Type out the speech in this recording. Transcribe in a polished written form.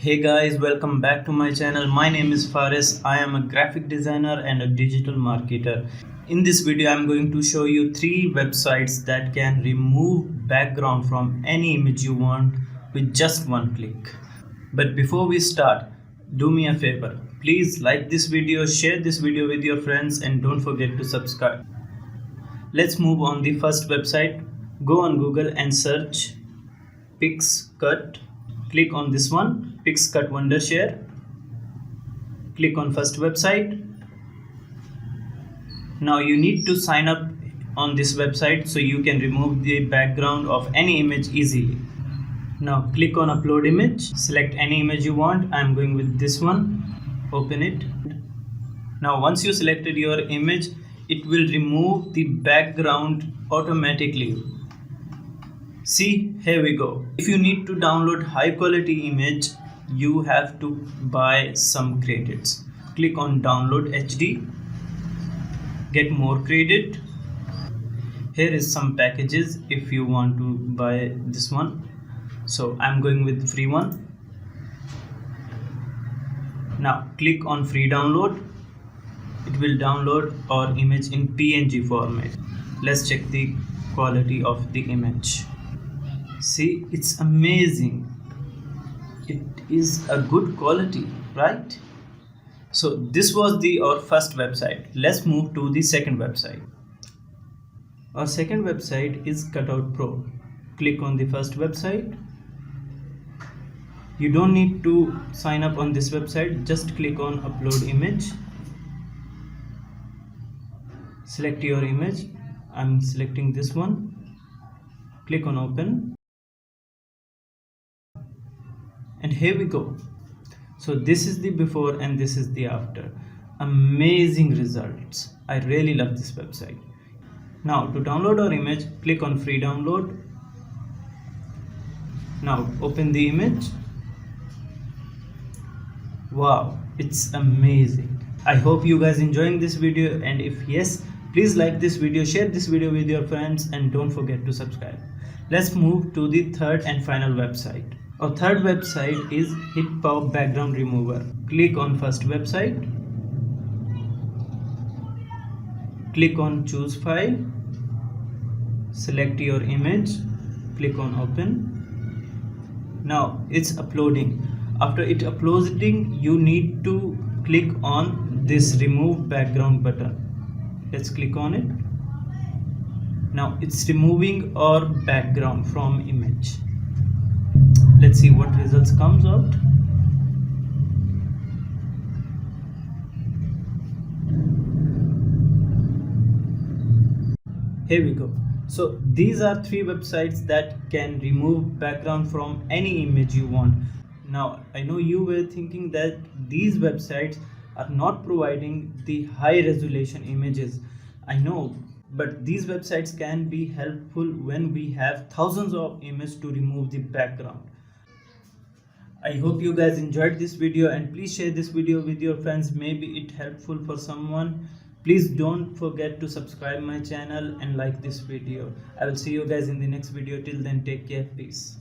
Hey guys, welcome back to my channel. My name is Faris. I am a graphic designer and a digital marketer. In this video, I'm going to show you 3 websites that can remove background from any image you want with just one click. But before we start, do me a favor. Please like this video, share this video with your friends, and don't forget to subscribe. Let's move on the first website. Go on Google and search PixCut. Click on this one, PixCut Wondershare. Click on first website. Now you need to sign up on this website so you can remove the background of any image easily. Now click on upload image, select any image you want. I am going with this one. Open it. Now once you selected your image, it will remove the background automatically. See, here we go. If you need to download high quality image, you have to buy some credits. Click on download HD, get more credit. Here is some packages if you want to buy this one. So I'm going with the free one. Now click on free download. It will download our image in PNG format. Let's check the quality of the image. See, it's amazing. It is a good quality, right? So this was our first website. Let's move to the second website. Our second website is Cutout Pro. Click on the first website. You don't need to sign up on this website. Just click on upload image. Select your image. I'm selecting this one. Click on open. And here we go. So this is the before and this is the after. Amazing results. I really love this website. Now to download our image, click on free download. Now open the image. Wow, it's amazing. I hope you guys enjoying this video, and if yes, please like this video, share this video with your friends, and don't forget to subscribe. Let's move to the third and final website. Our third website is HitPop Background Remover. Click on first website. Click on choose file. Select your image. Click on open. Now it's uploading. After it uploading, you need to click on this remove background button. Let's click on it. Now it's removing our background from image. Let's see what results comes out. Here we go. So these are 3 websites that can remove background from any image you want. Now I know you were thinking that these websites are not providing the high resolution images. I know, but these websites can be helpful when we have thousands of images to remove the background. I hope you guys enjoyed this video, and please share this video with your friends. Maybe it helpful for someone. Please don't forget to subscribe my channel and like this video. I will see you guys in the next video. Till then, take care. Peace.